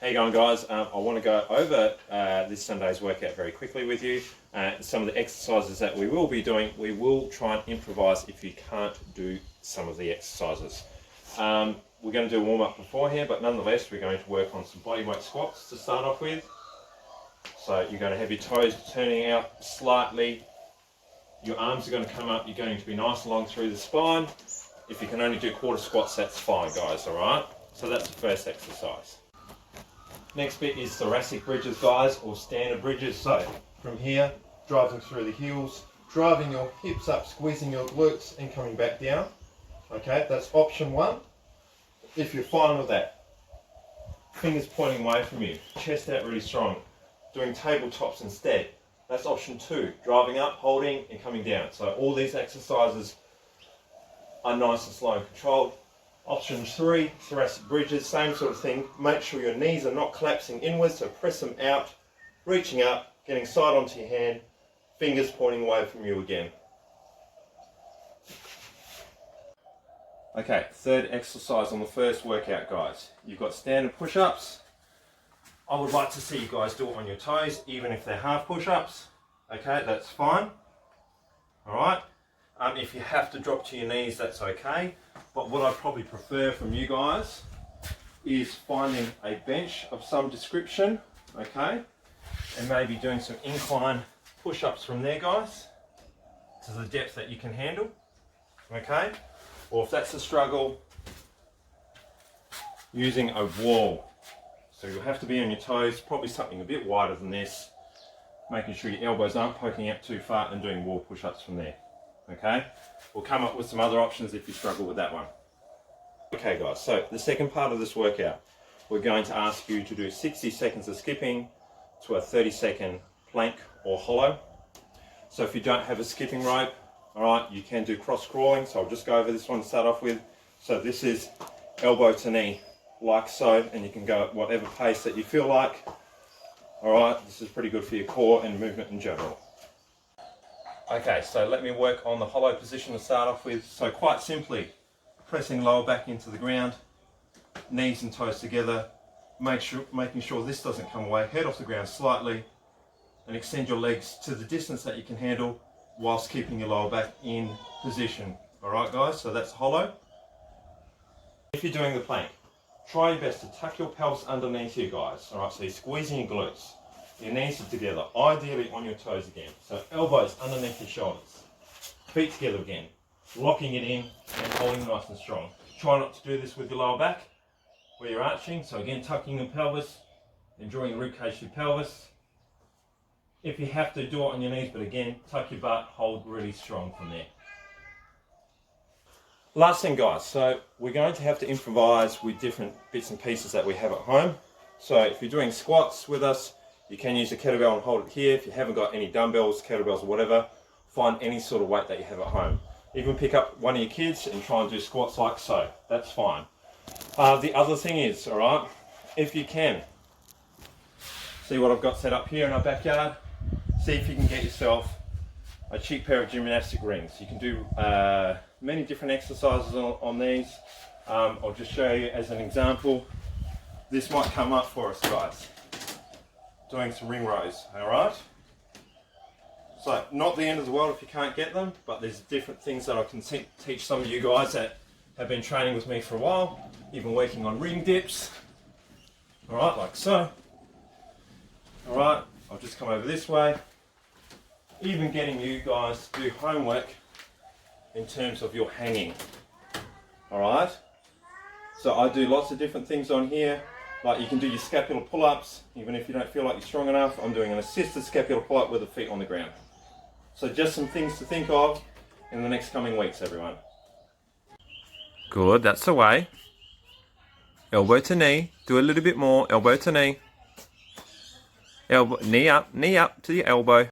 How you going, guys? I want to go over this Sunday's workout very quickly with you. Some of the exercises that we will be doing, we will try and improvise if you can't do some of the exercises. We're going to do a warm-up beforehand, but nonetheless we're going to work on some bodyweight squats to start off with. So you're going to have your toes turning out slightly, your arms are going to come up, you're going to be nice and long through the spine. If you can only do quarter squats, that's fine, guys, alright? So that's the first exercise. Next bit is thoracic bridges, guys, or standard bridges. So from here, driving through the heels, driving your hips up, squeezing your glutes and coming back down. Okay, that's option one. If you're fine with that, fingers pointing away from you, chest out really strong, doing tabletops instead. That's option two, driving up, holding and coming down. So all these exercises are nice and slow and controlled. Option three, thoracic bridges, same sort of thing. Make sure your knees are not collapsing inwards, so press them out, reaching up, getting side onto your hand, fingers pointing away from you again. Okay, third exercise on the first workout, guys. You've got standard push-ups. I would like to see you guys do it on your toes, even if they're half push-ups. Okay, that's fine. Alright. If you have to drop to your knees, that's okay. But what I'd probably prefer from you guys is finding a bench of some description, okay? And maybe doing some incline push-ups from there, guys, to the depth that you can handle, okay? Or if that's a struggle, using a wall. So you'll have to be on your toes, probably something a bit wider than this, making sure your elbows aren't poking out too far and doing wall push-ups from there. Okay, we'll come up with some other options if you struggle with that one. Okay, guys, so the second part of this workout, we're going to ask you to do 60 seconds of skipping to a 30-second plank or hollow. So if you don't have a skipping rope, all right, you can do cross crawling. So I'll just go over this one to start off with. So this is elbow to knee, like so, and you can go at whatever pace that you feel like. All right, this is pretty good for your core and movement in general. Okay, so let me work on the hollow position to start off with. So quite simply, pressing lower back into the ground, knees and toes together, making sure this doesn't come away, head off the ground slightly, and extend your legs to the distance that you can handle whilst keeping your lower back in position. Alright guys, so that's hollow. If you're doing the plank, try your best to tuck your pelvis underneath you, guys. Alright, so you're squeezing your glutes. Your knees are together, ideally on your toes again. So elbows underneath your shoulders. Feet together again. Locking it in and holding nice and strong. Try not to do this with your lower back where you're arching. So again, tucking your pelvis and drawing your ribcage to your pelvis. If you have to, do it on your knees, but again, tuck your butt, hold really strong from there. Last thing, guys, so we're going to have to improvise with different bits and pieces that we have at home. So if you're doing squats with us, you can use a kettlebell and hold it here. If you haven't got any dumbbells, kettlebells or whatever, find any sort of weight that you have at home. Even pick up one of your kids and try and do squats like so. That's fine. The other thing is, alright, if you can, see what I've got set up here in our backyard. See if you can get yourself a cheap pair of gymnastic rings. You can do many different exercises on these. I'll just show you as an example. This might come up for us, guys. Doing some ring rows, alright? So, not the end of the world if you can't get them, but there's different things that I can teach some of you guys that have been training with me for a while, even working on ring dips. Alright, like so. Alright, I'll just come over this way. Even getting you guys to do homework in terms of your hanging. Alright? So I do lots of different things on here. Like you can do your scapular pull-ups, even if you don't feel like you're strong enough. I'm doing an assisted scapular pull-up with the feet on the ground. So just some things to think of in the next coming weeks, everyone. Good, that's the way. Elbow to knee, do a little bit more, elbow to knee. Elbow, knee up to your elbow.